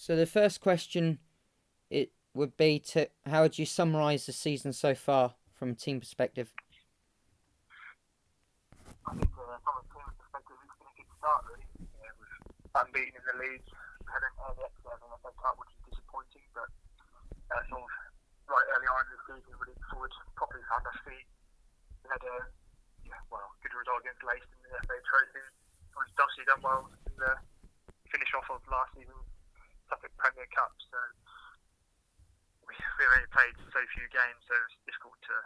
So the first question it would be to how would you summarise the season so far from a team perspective? I think from a team perspective, it's been a good start, really. We've unbeaten in the league. We had an early exit in the FA Cup, which is disappointing, but sort of right early on in the season, really forward properly found our feet. We had a good result against Leicester in the FA Trophy. We've obviously done well in the finish off of last season's Suffolk Premier Cup, so we've only played so few games, so it's difficult to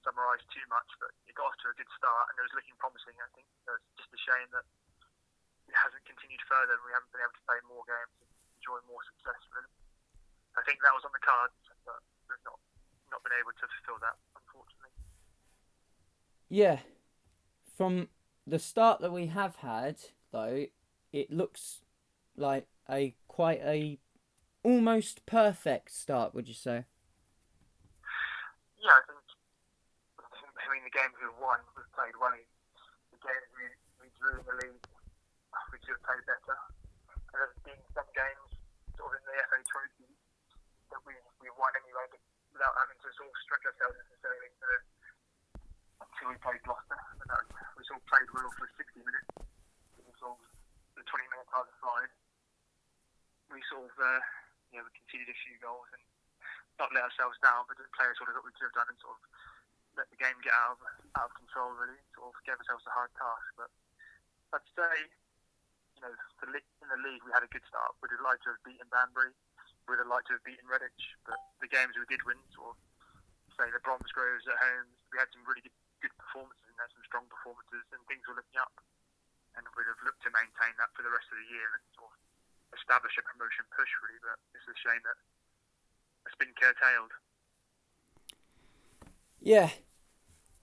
summarise too much, but it got off to a good start and it was looking promising. I think it's just a shame that it hasn't continued further and we haven't been able to play more games and enjoy more success, really. I think that was on the cards, but we've not been able to fulfil that, unfortunately. Yeah, from the start that we have had, though, it looks like a quite a almost perfect start. Would you say? Yeah, I mean, the games we've won, we've played well. The games we drew in the league, we should have played better. And there's been some games, sort of in the FA Trophy, that we won anyway, but without having to sort of stretch ourselves necessarily until we played Gloucester. And we sort of played well for 60 minutes. We sort of the 20 minutes either side. We sort of we conceded a few goals and not let ourselves down, but the players sort of what we could have done and sort of let the game get out of control, really. Sort of gave ourselves a hard task. But I'd say, in the league we had a good start. We'd have liked to have beaten Banbury. We'd have liked to have beaten Redditch. But the games we did win, sort of, say the Bromsgroves at home, we had some really good performances and some strong performances, and things were looking up. And we'd have looked to maintain that for the rest of the year and sort of establish a promotion push, really. But it's a shame that it's been curtailed. Yeah.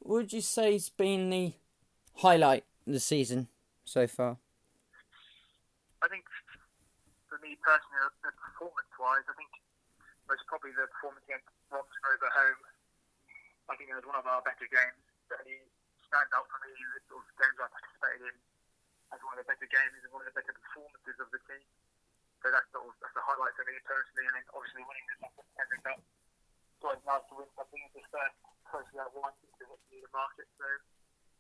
Would you say it's been the highlight of the season so far? I think, for me personally, the performance-wise, I think most probably the performance against Bromsgrove at home. I think it was one of our better games. Certainly stands out for me in the sort of games I participated in as one of the better games and one of the better performances of the team. So that's a highlight for me personally. And then obviously winning the Premier Cup. It's always nice to win something. It's the first trophy I've won since the Needham market. So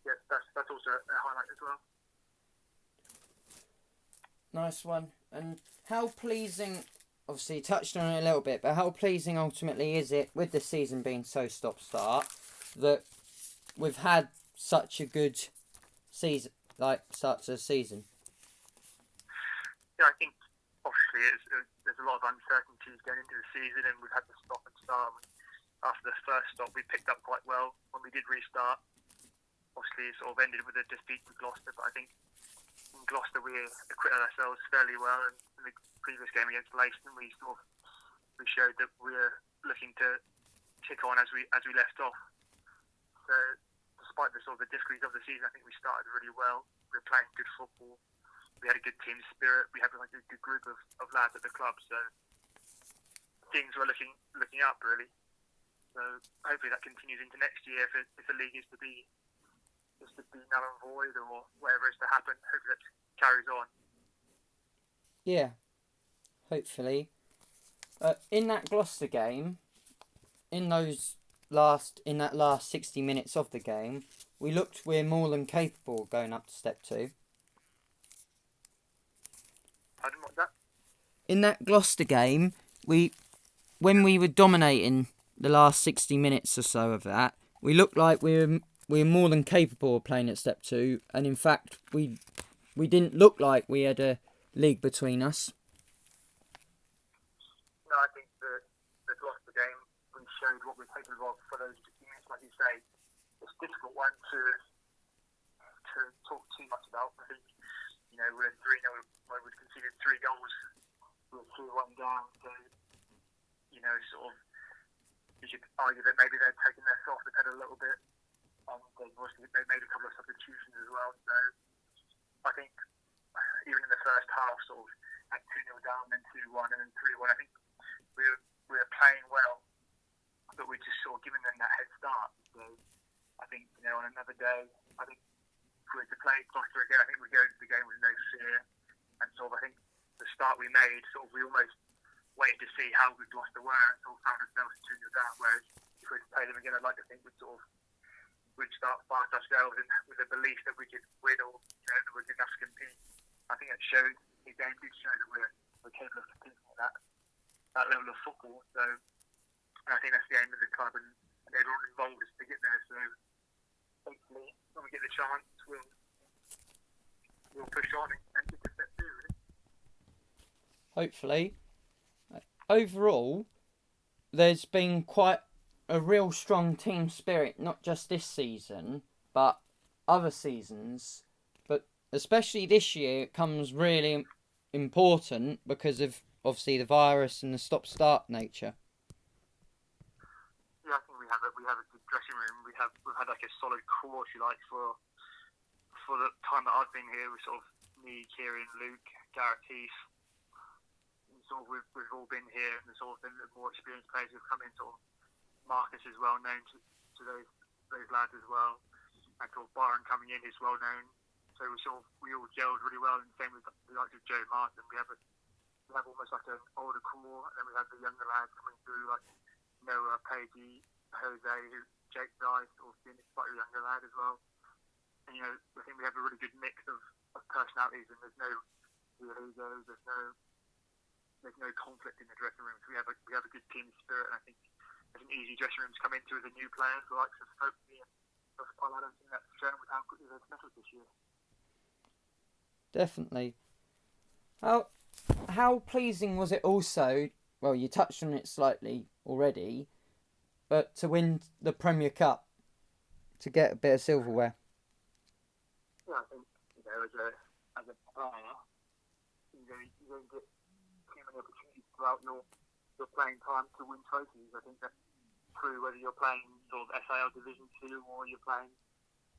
yes, that's also a highlight as well. Nice one. And how pleasing, obviously you touched on it a little bit, but how pleasing ultimately is it, with the season being so stop-start, that we've had such a good season, start to the season? Yeah, I think obviously there's a lot of uncertainties going into the season, and we've had to stop and start. After the first stop, we picked up quite well. When we did restart, obviously it sort of ended with a defeat to Gloucester, but I think in Gloucester we acquitted ourselves fairly well. And in the previous game against Leicester, we showed that we're looking to kick on as we left off. So despite the sort of the difficulties of the season, I think we started really well. We were playing good football. We had a good team spirit. We had a good group of lads at the club. So things were looking up, really. So hopefully that continues into next year. If the league is to be null and void or whatever is to happen, hopefully that carries on. Yeah, hopefully. In that Gloucester game, in that last 60 minutes of the game, we're more than capable of going up to step 2. Pardon, what's that? In that Gloucester game, when we were dominating the last 60 minutes or so of that, we looked like we were more than capable of playing at step 2, and in fact we didn't look like we had a league between us. No, I think the Gloucester game, we showed what we're capable of for those 60 minutes, like you say. It's a difficult one to talk too much about. I think, we're 3-0 when we'd conceded 3 goals. We were 2-1 down, so, sort of, you could argue that maybe they'd taken their foot off the pedal a little bit. They made a couple of substitutions as well. So I think even in the first half, sort of at 2-0 down, then 2-1, and then 3-1, I think we were playing well, but we're just sort of giving them that head start. So I think, on another day, I think if we were to play Gloucester again, I think we'd go into the game with no fear. And sort of, I think the start we made, sort of we almost waited to see how good Gloucester were and sort of found ourselves 2-0 down. Whereas if we play them again, I'd like to think we'd start fast ourselves and with a belief that we could win or that we're good enough to compete. I think it showed. The game did show that we're capable of competing at that level of football. So I think that's the aim of the club, and everyone involved is to get there. So hopefully, when we get the chance, we'll push on and get to step 2. Really. Hopefully. Overall, there's been quite a real strong team spirit, not just this season, but other seasons. But especially this year, it comes really important because of obviously the virus and the stop-start nature. Yeah, I think we have a good dressing room. We've had like a solid core, if you like, for the time that I've been here. With sort of me, Kieran, Luke, Gareth, Heath. Sort of we've all been here, and the sort of the more experienced players who've come in. Sort of Marcus is well known to those lads as well, and sort of Byron coming in is well known. So we all gelled really well, and the same with the likes of Joe Martin. We have almost like an older core, and then we have the younger lads coming through like Noah, Pagey, Jose, Jake Dice, or being a slightly younger lad as well. And I think we have a really good mix of personalities, and there's no real egos, there's no conflict in the dressing rooms. We have a good team spirit, and I think it's an easy dressing room to come into as a new player, so like hopefully and Paul. I don't think that's shown with how quickly they've settled this year. Definitely. How pleasing was it also? Well, you touched on it slightly already, but to win the Premier Cup, to get a bit of silverware. Yeah, I think as a player, you don't get too many opportunities throughout your playing time to win trophies. I think that's true whether you're playing sort of SAL Division 2 or you're playing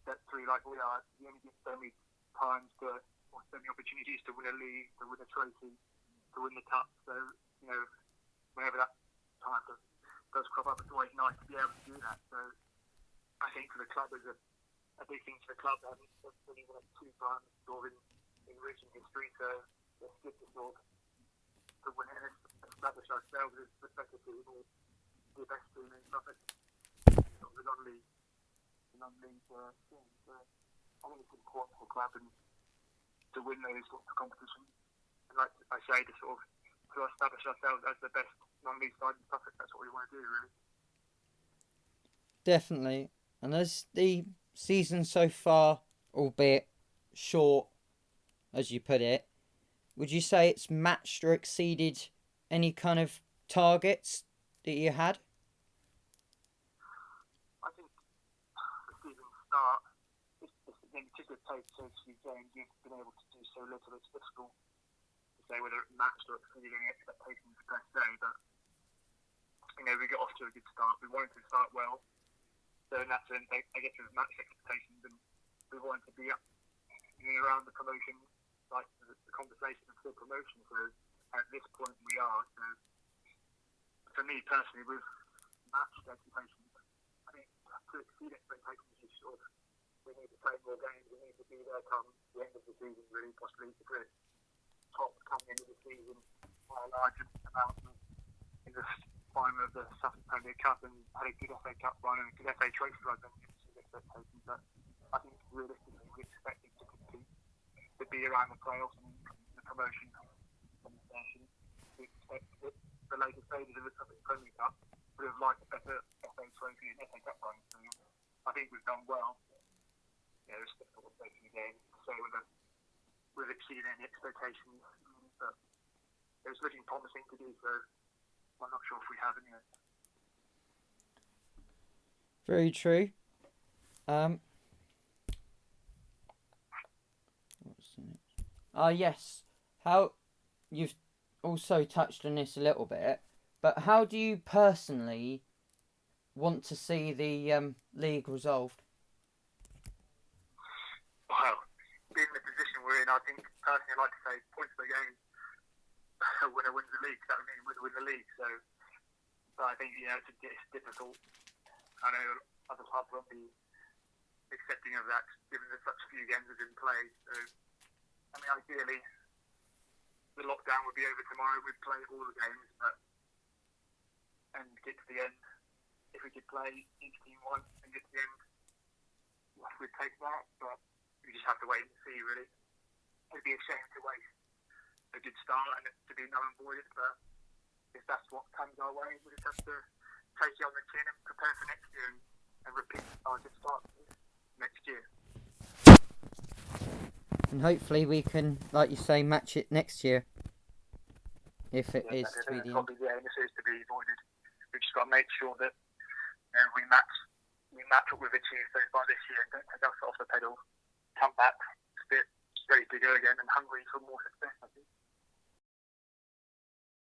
Step 3 like we are. You only get so many times or so many opportunities to win a league, to win a trophy, to win the cup. So, whenever that time does crop up, it's always nice to be able to do that. So I think for the club, there's a big thing for the club. Having really won it 2 times sort of in recent history. So it's good to sort of to win it and establish ourselves as the better team or the best team in Suffolk. Sort of the non-league team. So I think it's important for the club and to win those sorts of competitions. And like I say, to sort of to establish ourselves as the best non-league side in Suffolk. That's what we want to do, really. Definitely. And as the season so far, albeit short, as you put it, would you say it's matched or exceeded any kind of targets that you had? I think the season start, it's been particularly played so few games, you've been able to do so little. It's difficult to say whether it matched or exceeded any expectations per se, but we got off to a good start. We wanted to start well, so in that sense, I guess it was matched expectations, and we wanted to be up around the promotion, like the conversation for promotion. So at this point we are. So for me personally, we've matched expectations. I think to exceed expectations, we need to play more games. We need to be there come the end of the season, really, possibly to the top coming into the season by a large amount in the final of the Suffolk Premier Cup, and had a good FA Cup run and a good FA Trophy run and exceed expectations. But I think realistically we expected to compete, to be around the playoffs and the promotion conversation. We expect the later stages of the Suffolk Premier Cup would have liked a better FA Trophy and FA Cup run. So I think we've done well. It's difficult to say in the game to say whether we've exceeded any expectations, but it was looking promising to do so. I'm not sure if we have anyway. Very true. Yes. How you've also touched on this a little bit, but how do you personally want to see the league resolved? Well, being in the position we're in, I think personally I'd like to say points per game. Winner wins the league. That would mean winner win the league. So, but I think it's difficult. I know other clubs won't be accepting of that, given that such few games have been played. So, I mean, ideally, the lockdown would be over tomorrow, we'd play all the games, and get to the end. If we could play each team once and get to the end, we'd take that, but we just have to wait and see, really. It'd be a shame to waste a good start and it to be null and voided, but if that's what comes our way, we just have to take it on the chin and prepare for next year and repeat our good start next year. And hopefully we can, like you say, match it next year. If it is to be the end. Probably the aim is to be avoided. We've just got to make sure that we match what we've achieved so far this year and don't take our foot off the pedal. Come back a bit ready to go again and hungry for more success, I think.